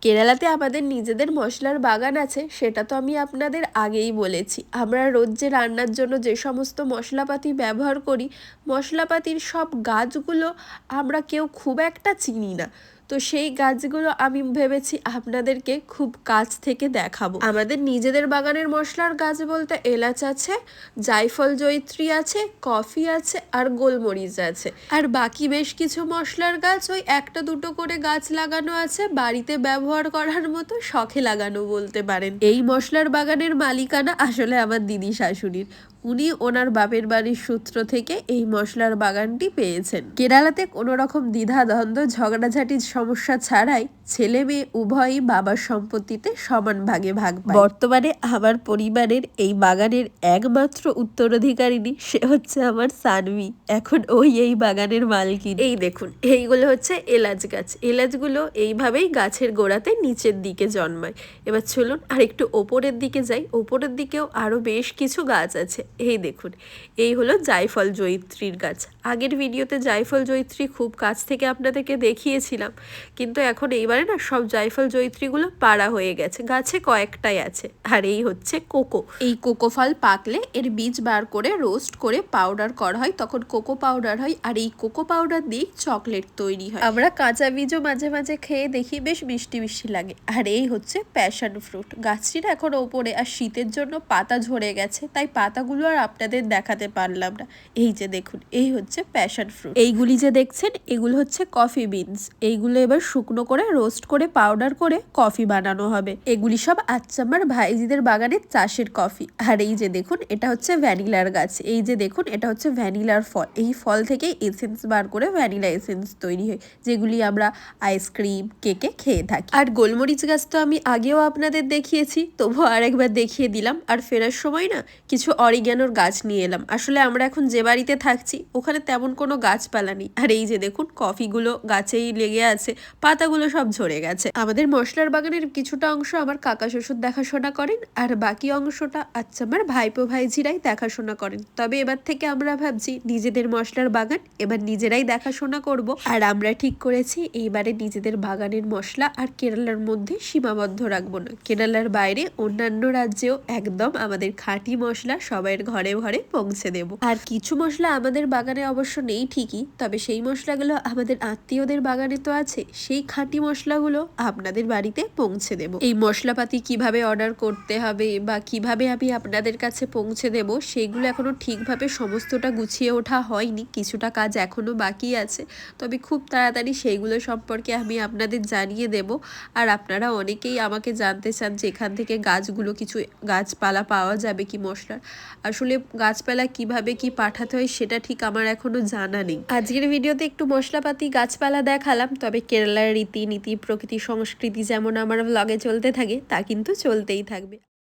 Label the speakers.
Speaker 1: কেরালাতে আমাদের নিজেদের মশলার বাগান আছে, সেটা তো আমি আপনাদের আগেই বলেছি। আমরা রোজ যে রান্নার জন্য যে সমস্ত মশলাপাতি ব্যবহার করি, মশলাপাতির সব গাছগুলো আমরা কেউ খুব একটা চিনি না। তো সেই গাছগুলো আমি ভেবেছি আপনাদেরকে খুব কাছ থেকে দেখাবো। আমাদের নিজেদের বাগানের মশলার গাছ বলতে এলাচ আছে, জায়ফল জয়িত্রী আছে, কফি আছে আর গোলমরিচ আছে। আর বাকি বেশ কিছু মশলার গাছ ওই একটা দুটো করে গাছ লাগানো আছে, বাড়িতে ব্যবহার করার মতো, শখে লাগানো বলতে পারেন। এই মশলার বাগানের মালিকানা আসলে আমার দিদি শাশুড়ির। উনি ওনার বাপের বাড়ির সূত্র থেকে এই মশলার বাগানটি পেয়েছেন। কেরালাতে কোনো রকম দ্বিধা দ্বন্দ্ব ঝগড়াঝাটির সমস্যা ছাড়াই ছেলে মেয়ে উভয়ই বাবার সম্পত্তিতে সমান ভাগে ভাগ পায়। বর্তমানে আমার পরিবারের এই বাগানের একমাত্র উত্তরাধিকারিণী সে হচ্ছে আমার সানভি। এখন ওই এই বাগানের মালকিন। এই দেখুন, এইগুলো হচ্ছে এলাচ গাছ। এলাচগুলো এইভাবেই গাছের গোড়াতে নিচের দিকে জন্মায়। এবার চলুন আর একটু ওপরের দিকে যাই। ওপরের দিকেও আরো বেশ কিছু গাছ আছে। এই দেখুন, এই হলো জায়ফল জয়িত্রীর গাছ। আগের ভিডিওতে জায়ফল জয়িত্রী খুব কাছ থেকে আপনাদেরকে দেখিয়েছিলাম, কিন্তু এখন এইবারে না সব জায়ফল জয়িত্রীগুলো পাড়া হয়ে গেছে, গাছে কয়েকটাই আছে। আর এই হচ্ছে কোকো। এই কোকো ফল পাকলে এর বীজ বার করে রোস্ট করে পাউডার করা হয়, তখন কোকো পাউডার হয়। আর এই কোকো পাউডার দিয়ে চকলেট তৈরি হয়। আমরা কাঁচা বীজও মাঝে মাঝে খেয়ে দেখি, বেশ মিষ্টি মিষ্টি লাগে। আর এই হচ্ছে প্যাশন ফ্রুট। গাছটির এখন ওপরে, আর শীতের জন্য পাতা ঝরে গেছে, তাই পাতাগুলো আর আপনাদের দেখাতে পারলাম না। এই যে দেখুন, এই হচ্ছে প্যাশন ফ্রুট। এইগুলি যে দেখছেন, এগুলো হচ্ছে কফি বিনস। এইগুলো এবার শুকনো করে রোস্ট করে পাউডার করে কফি বানানো হবে। এগুলি সব আচ্চাম্মার ভাইজিদের বাগানের চাষের কফি। আর এই যে দেখুন, এটা হচ্ছে ভ্যানিলার গাছ। এই যে দেখুন, এটা হচ্ছে ভ্যানিলার ফল। এই ফল থেকে এসেন্স বার করে ভ্যানিলা এসেন্স তৈরি হয়, যেগুলি আমরা আইসক্রিম কেকে খেয়ে থাকি। আর গোলমরিচ গাছ তো আমি আগেও আপনাদের দেখিয়েছি, তবুও আরেকবার দেখিয়ে দিলাম। আর ফেরার সময় না কিছু অরিগ্যানোর গাছ নিয়ে এলাম। আসলে আমরা এখন যে বাড়িতে থাকছি ওখানে তেমন কোনো গাছপালা নেই। আর এই যে দেখুন, কফিগুলো গাছেই লেগে আছে, পাতাগুলো সব ঝরে গেছে। আমাদের মশলার বাগানের কিছুটা অংশ আমার কাকা শ্বশুর দেখাশোনা করেন, আর বাকি অংশটা আচ্ছা আমার ভাইপো ভাইঝিরাই দেখাশোনা করেন। তবে এবার থেকে আমরা ভাবছি নিজেদের মশলার বাগান এবার নিজেরাই দেখাশোনা করব। আর আমরা ঠিক করেছি এইবারে নিজেদের বাগানের মশলা আর কেরালার মধ্যে সীমাবদ্ধ রাখবো না। কেরালার বাইরে অন্যান্য রাজ্যেও একদম আমাদের খাঁটি মশলা সবাইয়ের ঘরে ঘরে পৌঁছে দেব। আর কিছু মশলা আমাদের বাগানে অবশ্য নেই ঠিকই, তবে সেই মশলাগুলো আমাদের আত্মীয়দের বাগানে তো আছে। সেই খাঁটি মশলাগুলো আপনাদের বাড়িতে পৌঁছে দেব। এই মশলাপাতি কিভাবে অর্ডার করতে হবে বা কিভাবে আমি আপনাদের কাছে পৌঁছে দেব, সেগুলো এখনো ঠিকভাবে সমস্তটা গুছিয়ে ওঠা হয়নি। কিছুটা কাজ এখনো বাকি আছে, তবে খুব তাড়াতাড়ি সেইগুলো সম্পর্কে আমি আপনাদের জানিয়ে দেব। আর আপনারা অনেকেই আমাকে জানতে চান যে এখান থেকে গাছগুলো কিছু গাছপালা পাওয়া যাবে কি মশলার। আসলে গাছপালা কিভাবে কি পাঠাতে হয় সেটা ঠিক আমার এখনো জানা নেই। আজকের ভিডিওতে একটু মশলাপাতি গাছপালা দেখালাম, তবে কেরালার রীতিনীতি প্রকৃতি সংস্কৃতি যেমন আমার ব্লগে চলতে থাকে তা কিন্তু চলতেই থাকবে।